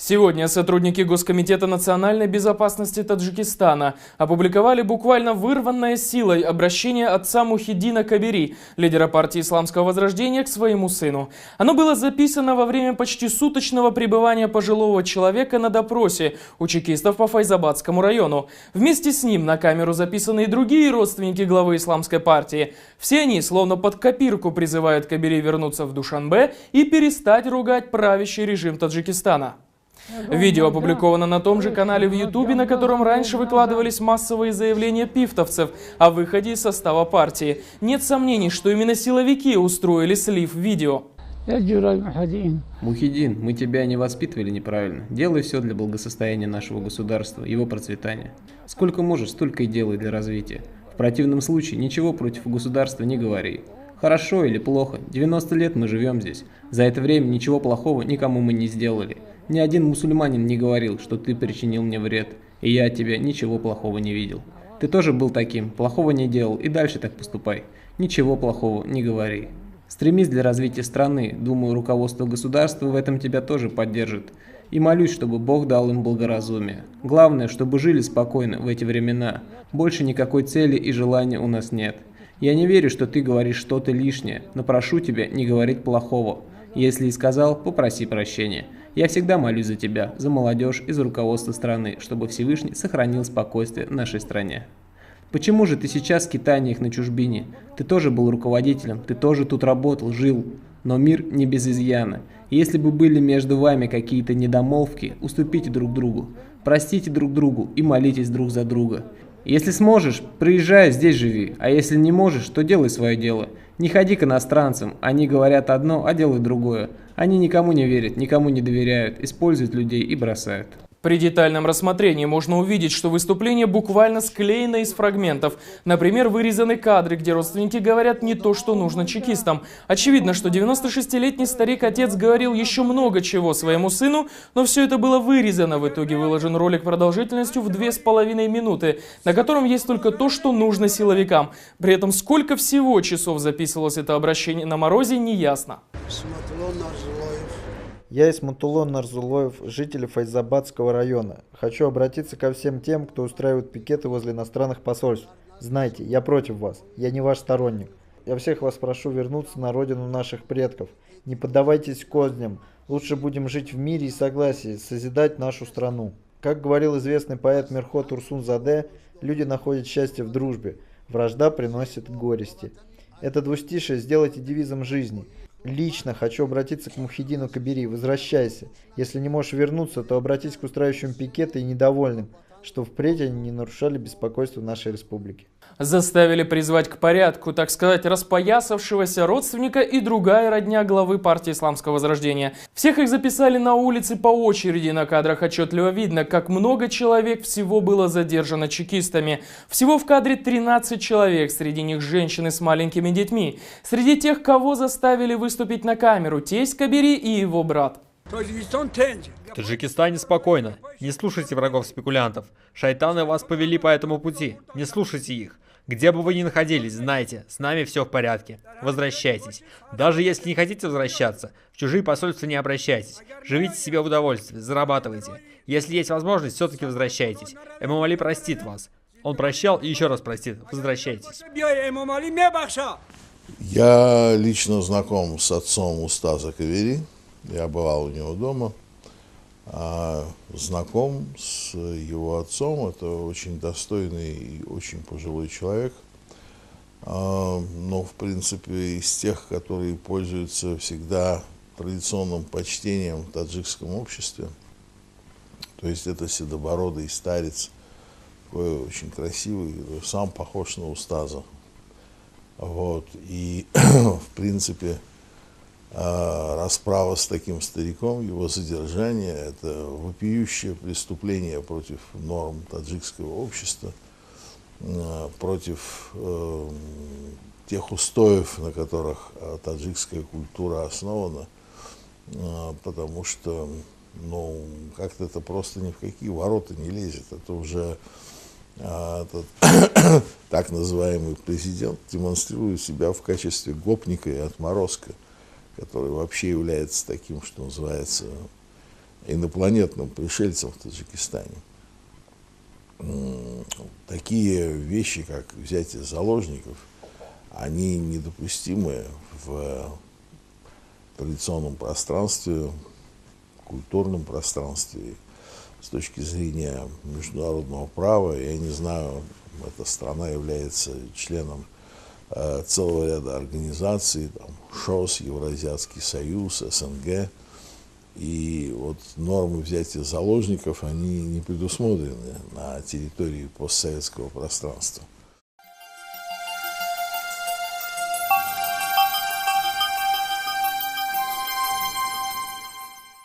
Сегодня сотрудники Госкомитета национальной безопасности Таджикистана опубликовали буквально вырванное силой обращение отца Мухиддина Кабири, лидера партии Исламского Возрождения, к своему сыну. Оно было записано во время почти суточного пребывания пожилого человека на допросе у чекистов по Файзабадскому району. Вместе с ним на камеру записаны и другие родственники главы Исламской партии. Все они, словно под копирку, призывают Кабири вернуться в Душанбе и перестать ругать правящий режим Таджикистана. Видео опубликовано на том же канале в Ютубе, на котором раньше выкладывались массовые заявления пифтовцев о выходе из состава партии. Нет сомнений, что именно силовики устроили слив видео. Мухиддин, мы тебя не воспитывали неправильно. Делай все для благосостояния нашего государства, его процветания. Сколько можешь, столько и делай для развития. В противном случае ничего против государства не говори. Хорошо или плохо, 90 лет мы живем здесь. За это время ничего плохого никому мы не сделали. Ни один мусульманин не говорил, что ты причинил мне вред, и я от тебя ничего плохого не видел. Ты тоже был таким, плохого не делал, и дальше так поступай. Ничего плохого не говори. Стремись для развития страны, думаю, руководство государства в этом тебя тоже поддержит. И молюсь, чтобы Бог дал им благоразумие. Главное, чтобы жили спокойно в эти времена. Больше никакой цели и желания у нас нет. Я не верю, что ты говоришь что-то лишнее, но прошу тебя не говорить плохого. Если и сказал, попроси прощения. Я всегда молюсь за тебя, за молодежь и за руководство страны, чтобы Всевышний сохранил спокойствие в нашей стране. Почему же ты сейчас в скитаниях на чужбине? Ты тоже был руководителем, ты тоже тут работал, жил. Но мир не без изъяна. Если бы были между вами какие-то недомолвки, уступите друг другу, простите друг другу и молитесь друг за друга. Если сможешь, приезжай, здесь живи, а если не можешь, то делай свое дело. Не ходи к иностранцам, они говорят одно, а делают другое. Они никому не верят, никому не доверяют, используют людей и бросают. При детальном рассмотрении можно увидеть, что выступление буквально склеено из фрагментов. Например, вырезаны кадры, где родственники говорят не то, что нужно чекистам. Очевидно, что 96-летний старик-отец говорил еще много чего своему сыну, но все это было вырезано. В итоге выложен ролик продолжительностью в 2,5 минуты, на котором есть только то, что нужно силовикам. При этом сколько всего часов записывалось это обращение на морозе, не ясно. Я Исматуллон Нарзулоев, житель Файзабадского района. Хочу обратиться ко всем тем, кто устраивает пикеты возле иностранных посольств. Знайте, я против вас, я не ваш сторонник. Я всех вас прошу вернуться на родину наших предков. Не поддавайтесь козням, лучше будем жить в мире и согласии, созидать нашу страну. Как говорил известный поэт Мирхот Турсунзаде, люди находят счастье в дружбе, вражда приносит горести. Это двустишие сделайте девизом жизни. Лично хочу обратиться к Мухиддину Кабири. Возвращайся. Если не можешь вернуться, то обратись к устраивающим пикеты и недовольным, что впредь они не нарушали беспокойство нашей республики. Заставили призвать к порядку, так сказать, распоясавшегося родственника и другая родня главы партии Исламского Возрождения. Всех их записали на улице по очереди. На кадрах отчетливо видно, как много человек всего было задержано чекистами. Всего в кадре 13 человек, среди них женщины с маленькими детьми. Среди тех, кого заставили выступить на камеру, тесть Кабири и его брат. В Таджикистане спокойно. Не слушайте врагов-спекулянтов. Шайтаны вас повели по этому пути. Не слушайте их. Где бы вы ни находились, знайте, с нами все в порядке. Возвращайтесь. Даже если не хотите возвращаться, в чужие посольства не обращайтесь. Живите себе в удовольствии, зарабатывайте. Если есть возможность, все-таки возвращайтесь. Имам Али простит вас. Он прощал и еще раз простит. Возвращайтесь. Я лично знаком с отцом Устаза Кабири. Я бывал у него дома. Знаком с его отцом. Это очень достойный и очень пожилой человек. Но, в принципе, из тех, которые пользуются всегда традиционным почтением в таджикском обществе. То есть это седобородый старец, такой очень красивый, сам похож на Устаза. Вот. И, в принципе, расправа с таким стариком, его задержание, это вопиющее преступление против норм таджикского общества, против тех устоев, на которых таджикская культура основана, потому что, ну, как-то это просто ни в какие ворота не лезет. Это уже этот, так называемый президент демонстрирует себя в качестве гопника и отморозка, который вообще является таким, что называется, инопланетным пришельцам в Таджикистане. Такие вещи, как взятие заложников, они недопустимы в традиционном пространстве, культурном пространстве. С точки зрения международного права, я не знаю, эта страна является членом целого ряда организаций, там, ШОС, Евразиатский союз, СНГ. И вот нормы взятия заложников, они не предусмотрены на территории постсоветского пространства.